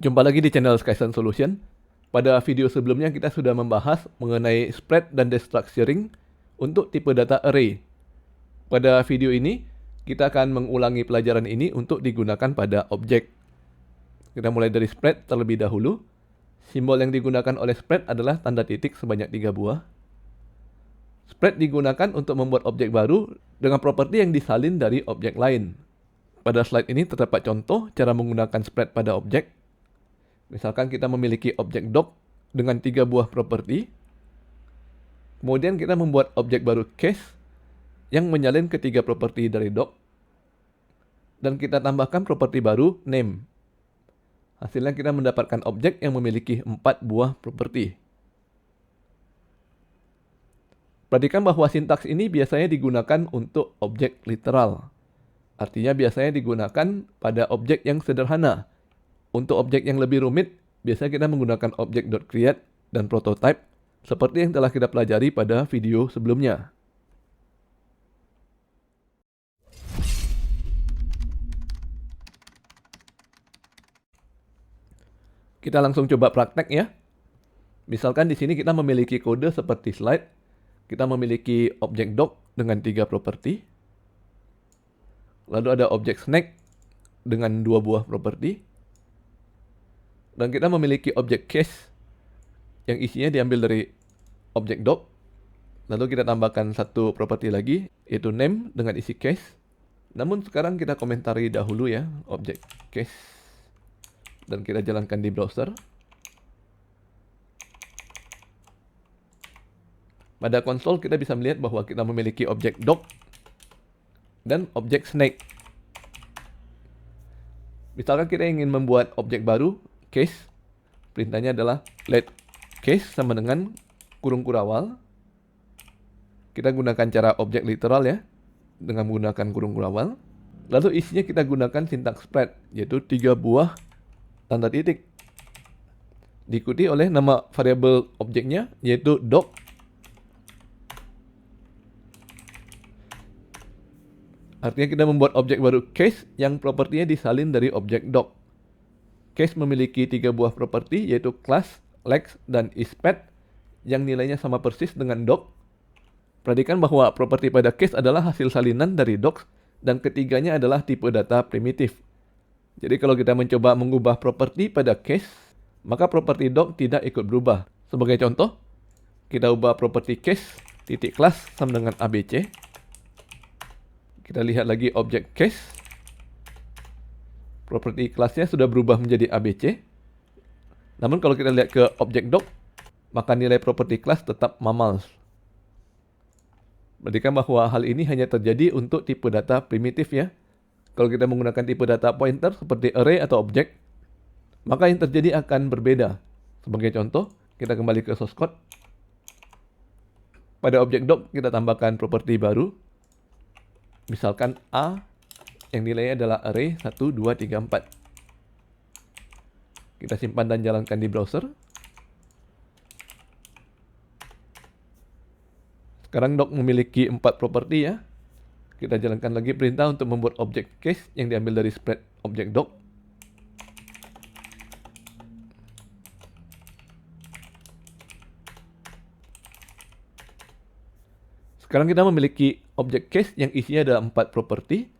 Jumpa lagi di channel Skysun Solution. Pada video sebelumnya kita sudah membahas mengenai spread dan destructuring untuk tipe data array. Pada video ini, kita akan mengulangi pelajaran ini untuk digunakan pada objek. Kita mulai dari spread terlebih dahulu. Simbol yang digunakan oleh spread adalah tanda titik sebanyak 3 buah. Spread digunakan untuk membuat objek baru dengan properti yang disalin dari objek lain. Pada slide ini terdapat contoh cara menggunakan spread pada objek. Misalkan kita memiliki objek doc dengan 3 buah properti. Kemudian kita membuat objek baru case yang menyalin ketiga properti dari doc. Dan kita tambahkan properti baru name. Hasilnya kita mendapatkan objek yang memiliki 4 buah properti. Perhatikan bahwa sintaks ini biasanya digunakan untuk objek literal. Artinya biasanya digunakan pada objek yang sederhana. Untuk objek yang lebih rumit, biasanya kita menggunakan objek.create dan prototype seperti yang telah kita pelajari pada video sebelumnya. Kita langsung coba praktek ya. Misalkan di sini kita memiliki kode seperti slide. Kita memiliki objek doc dengan 3 properti. Lalu ada objek snack dengan 2 buah properti. Dan kita memiliki objek case yang isinya diambil dari objek doc. Lalu kita tambahkan satu properti lagi, yaitu name dengan isi case. Namun sekarang kita komentari dahulu ya, objek case. Dan kita jalankan di browser. Pada konsol kita bisa melihat bahwa kita memiliki objek doc dan objek snake. Misalkan kita ingin membuat objek baru, case, perintahnya adalah let case sama dengan kurung kurawal. Kita gunakan cara objek literal ya, dengan menggunakan kurung kurawal. Lalu isinya kita gunakan sintaks spread, yaitu 3 buah tanda titik. Diikuti oleh nama variabel objeknya, yaitu doc. Artinya kita membuat objek baru case yang propertinya disalin dari objek doc. Case memiliki 3 buah properti yaitu class, lex, dan isPath yang nilainya sama persis dengan doc. Perhatikan bahwa properti pada case adalah hasil salinan dari docs dan ketiganya adalah tipe data primitif. Jadi kalau kita mencoba mengubah properti pada case, maka properti doc tidak ikut berubah. Sebagai contoh, kita ubah properti case titik class sama dengan abc. Kita lihat lagi objek case. Properti kelasnya sudah berubah menjadi ABC. Namun kalau kita lihat ke objek doc, maka nilai properti kelas tetap mamals. Perhatikan bahwa hal ini hanya terjadi untuk tipe data primitif ya. Kalau kita menggunakan tipe data pointer seperti array atau objek, maka yang terjadi akan berbeda. Sebagai contoh, kita kembali ke source code. Pada objek doc kita tambahkan properti baru. Misalkan A yang nilainya adalah array 1, 2, 3, 4. Kita simpan dan jalankan di browser. Sekarang doc memiliki 4 properti ya. Kita jalankan lagi perintah untuk membuat objek case yang diambil dari spread objek doc. Sekarang kita memiliki objek case yang isinya ada 4 properti,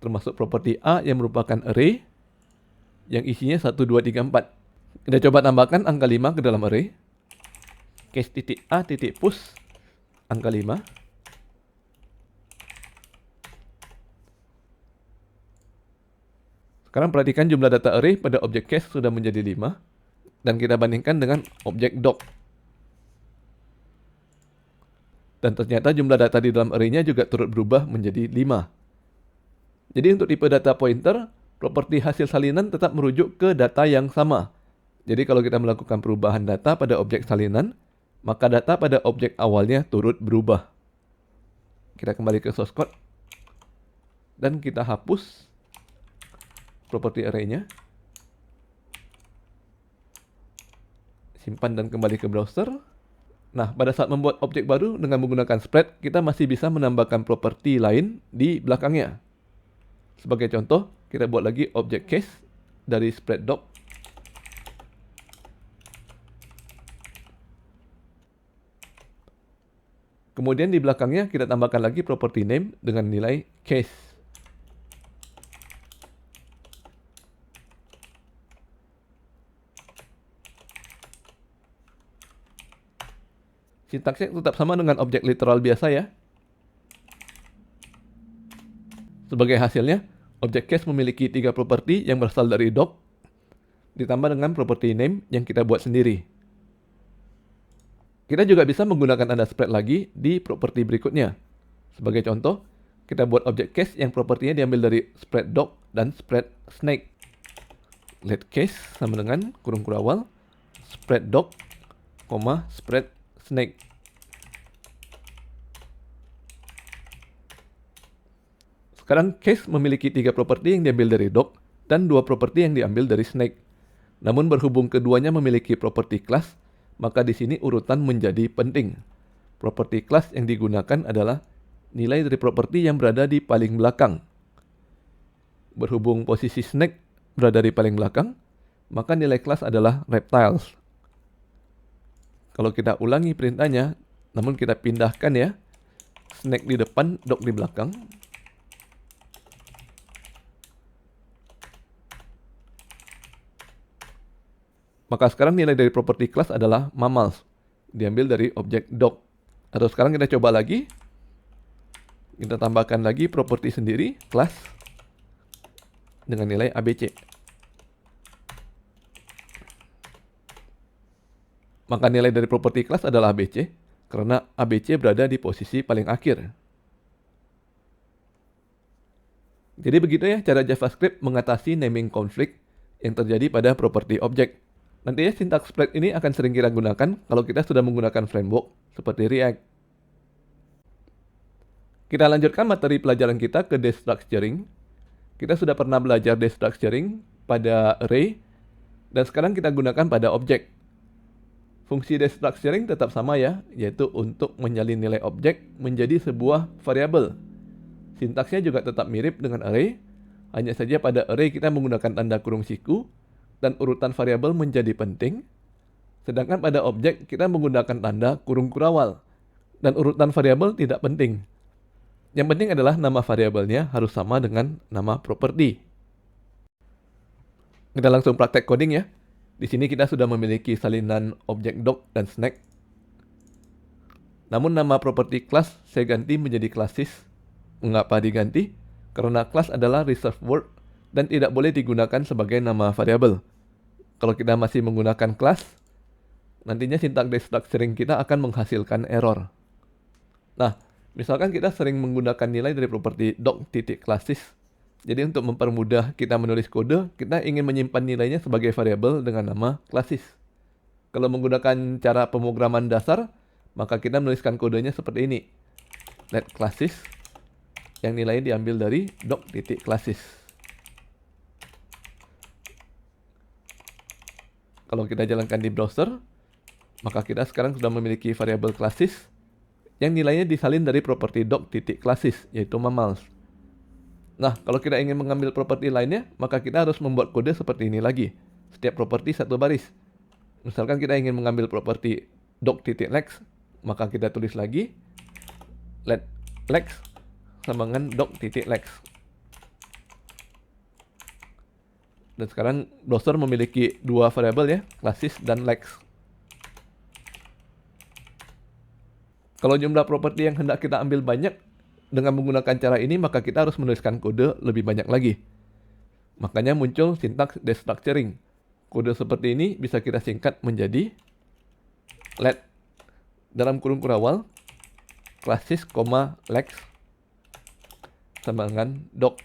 termasuk properti A yang merupakan array, yang isinya 1, 2, 3, 4. Kita coba tambahkan angka 5 ke dalam array. Case titik A titik push angka 5. Sekarang perhatikan jumlah data array pada objek case sudah menjadi 5. Dan kita bandingkan dengan objek doc. Dan ternyata jumlah data di dalam array-nya juga turut berubah menjadi 5. Jadi untuk tipe data pointer, properti hasil salinan tetap merujuk ke data yang sama. Jadi kalau kita melakukan perubahan data pada objek salinan, maka data pada objek awalnya turut berubah. Kita kembali ke source code. Dan kita hapus properti array-nya. Simpan dan kembali ke browser. Nah, pada saat membuat objek baru dengan menggunakan spread, kita masih bisa menambahkan properti lain di belakangnya. Sebagai contoh, kita buat lagi objek case dari spread doc. Kemudian di belakangnya kita tambahkan lagi property name dengan nilai case. Sintaksnya tetap sama dengan objek literal biasa ya. Sebagai hasilnya, objek case memiliki 3 properti yang berasal dari doc, ditambah dengan property name yang kita buat sendiri. Kita juga bisa menggunakan tanda spread lagi di properti berikutnya. Sebagai contoh, kita buat objek case yang propertinya diambil dari spread doc dan spread snake. Let case sama dengan kurung kurawal spread doc, spread snake. Sekarang case memiliki 3 properti yang diambil dari doc dan 2 properti yang diambil dari snake. Namun berhubung keduanya memiliki properti class, maka di sini urutan menjadi penting. Properti class yang digunakan adalah nilai dari properti yang berada di paling belakang. Berhubung posisi snake berada di paling belakang, maka nilai kelas adalah reptiles. Kalau kita ulangi perintahnya, namun kita pindahkan ya, snake di depan, doc di belakang. Maka sekarang nilai dari properti kelas adalah mammals, diambil dari objek doc. Atau sekarang kita coba lagi, kita tambahkan lagi properti sendiri, kelas, dengan nilai ABC. Maka nilai dari properti kelas adalah ABC, karena ABC berada di posisi paling akhir. Jadi begitu ya cara JavaScript mengatasi naming conflict yang terjadi pada properti objek. Nantinya sintaks spread ini akan sering kita gunakan kalau kita sudah menggunakan framework seperti React. Kita lanjutkan materi pelajaran kita ke destructuring. Kita sudah pernah belajar destructuring pada array, dan sekarang kita gunakan pada objek. Fungsi destructuring tetap sama ya, yaitu untuk menyalin nilai objek menjadi sebuah variabel. Sintaksnya juga tetap mirip dengan array, hanya saja pada array kita menggunakan tanda kurung siku, dan urutan variabel menjadi penting. Sedangkan pada objek kita menggunakan tanda kurung kurawal, dan urutan variabel tidak penting. Yang penting adalah nama variabelnya harus sama dengan nama properti. Kita langsung praktek coding ya. Di sini kita sudah memiliki salinan objek doc dan snake. Namun nama properti class saya ganti menjadi classes. Mengapa diganti? Karena class adalah reserved word dan tidak boleh digunakan sebagai nama variabel. Kalau kita masih menggunakan class, nantinya sintaks destructuring kita akan menghasilkan error. Nah, misalkan kita sering menggunakan nilai dari properti doc.classes. Jadi untuk mempermudah kita menulis kode, kita ingin menyimpan nilainya sebagai variabel dengan nama classes. Kalau menggunakan cara pemrograman dasar, maka kita menuliskan kodenya seperti ini. Let classes, yang nilainya diambil dari doc.classes. Kalau kita jalankan di browser, maka kita sekarang sudah memiliki variabel classes yang nilainya disalin dari properti doc.classes, yaitu mammals. Nah, kalau kita ingin mengambil properti lainnya, maka kita harus membuat kode seperti ini lagi. Setiap properti satu baris. Misalkan kita ingin mengambil properti doc.lex, maka kita tulis lagi let lex sama dengan doc.lex. Dan sekarang browser memiliki dua variabel ya, classes dan lex. Kalau jumlah properti yang hendak kita ambil banyak, dengan menggunakan cara ini maka kita harus menuliskan kode lebih banyak lagi. Makanya muncul sintaks destructuring. Kode seperti ini bisa kita singkat menjadi let dalam kurung kurawal classes, lex sama dengan doc.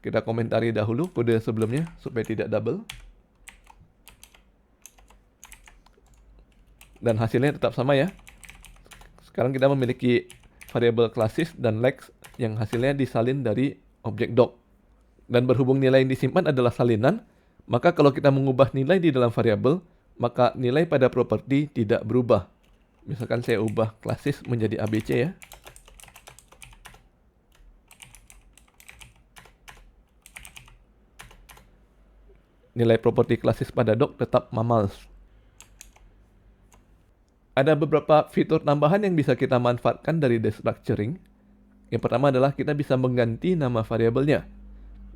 Kita komentari dahulu kode sebelumnya supaya tidak double. Dan hasilnya tetap sama ya. Sekarang kita memiliki variabel classes dan lex yang hasilnya disalin dari objek doc. Dan berhubung nilai yang disimpan adalah salinan, maka kalau kita mengubah nilai di dalam variabel, maka nilai pada properti tidak berubah. Misalkan saya ubah classes menjadi ABC ya. Nilai properti classes pada doc tetap mammals. Ada beberapa fitur tambahan yang bisa kita manfaatkan dari destructuring. Yang pertama adalah kita bisa mengganti nama variabelnya.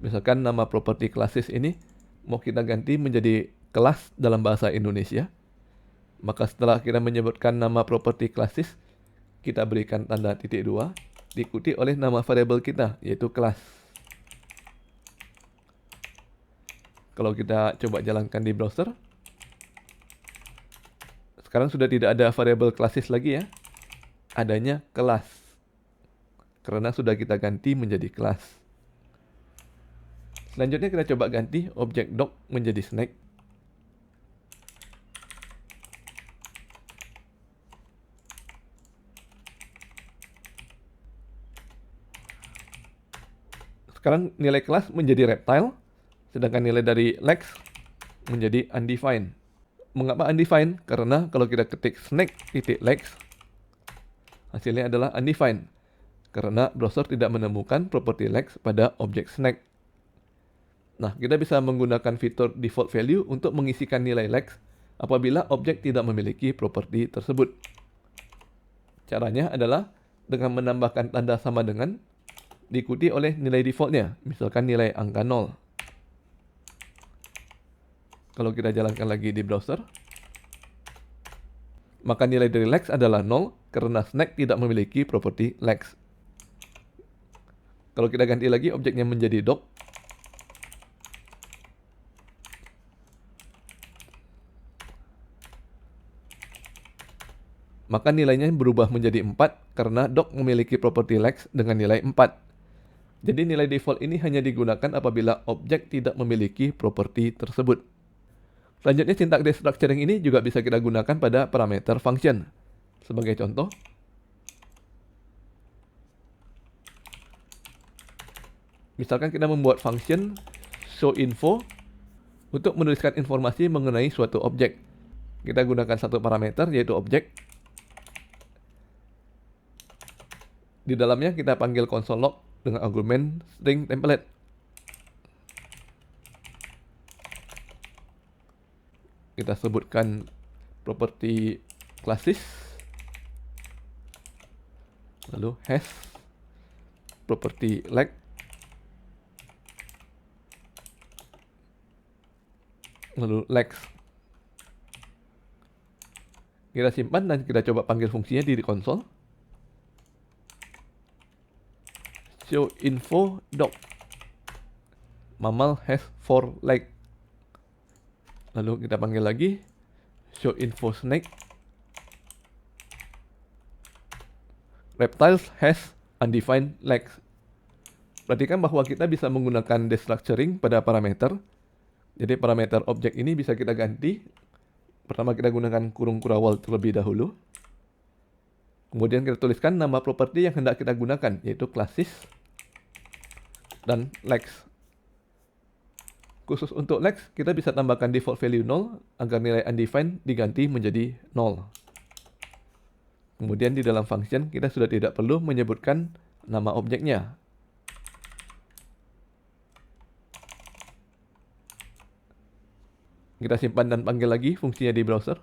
Misalkan nama property classes ini mau kita ganti menjadi kelas dalam bahasa Indonesia. Maka setelah kita menyebutkan nama property classes, kita berikan tanda titik 2, diikuti oleh nama variabel kita, yaitu kelas. Kalau kita coba jalankan di browser, sekarang sudah tidak ada variabel classes lagi ya, adanya kelas. Karena sudah kita ganti menjadi kelas. Selanjutnya kita coba ganti objek doc menjadi snack. Sekarang nilai kelas menjadi reptile, sedangkan nilai dari lex menjadi undefined. Mengapa undefined? Karena kalau kita ketik snack.lex, hasilnya adalah undefined. Karena browser tidak menemukan properti lex pada objek snack. Nah, kita bisa menggunakan fitur default value untuk mengisikan nilai lex apabila objek tidak memiliki properti tersebut. Caranya adalah dengan menambahkan tanda sama dengan, diikuti oleh nilai defaultnya, misalkan nilai angka 0. Kalau kita jalankan lagi di browser, maka nilai dari lex adalah 0 karena snack tidak memiliki properti lex. Kalau kita ganti lagi objeknya menjadi doc, maka nilainya berubah menjadi 4 karena doc memiliki properti lex dengan nilai 4. Jadi nilai default ini hanya digunakan apabila objek tidak memiliki properti tersebut. Selanjutnya sintak destructuring ini juga bisa kita gunakan pada parameter function. Sebagai contoh, misalkan kita membuat function showInfo untuk menuliskan informasi mengenai suatu objek. Kita gunakan satu parameter yaitu objek. Di dalamnya kita panggil console log dengan argumen string template. Kita sebutkan property classes, lalu has property leg, lalu lex. Kita simpan dan kita coba panggil fungsinya di konsol. Show info doc. Mammal has 4 leg. Lalu kita panggil lagi show info snake. Reptiles has undefined legs. Perhatikan bahwa kita bisa menggunakan destructuring pada parameter. Jadi parameter objek ini bisa kita ganti. Pertama kita gunakan kurung kurawal terlebih dahulu. Kemudian kita tuliskan nama properti yang hendak kita gunakan, yaitu classes dan lex. Khusus untuk lex, kita bisa tambahkan default value 0 agar nilai undefined diganti menjadi 0. Kemudian di dalam function kita sudah tidak perlu menyebutkan nama objeknya. Kita simpan dan panggil lagi fungsinya di browser.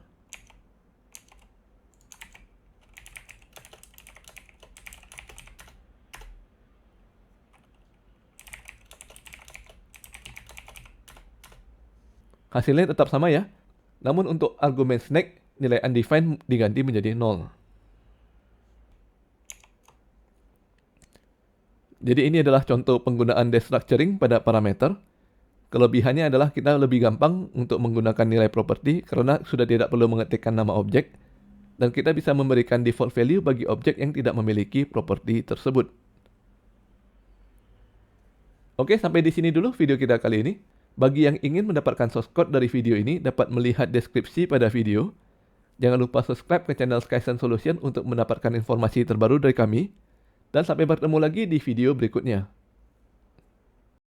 Hasilnya tetap sama ya. Namun untuk argumen snack, nilai undefined diganti menjadi 0. Jadi ini adalah contoh penggunaan destructuring pada parameter. Kelebihannya adalah kita lebih gampang untuk menggunakan nilai properti karena sudah tidak perlu mengetikkan nama objek. Dan kita bisa memberikan default value bagi objek yang tidak memiliki properti tersebut. Oke, sampai di sini dulu video kita kali ini. Bagi yang ingin mendapatkan source code dari video ini, dapat melihat deskripsi pada video. Jangan lupa subscribe ke channel Skysense Solution untuk mendapatkan informasi terbaru dari kami. Dan sampai bertemu lagi di video berikutnya.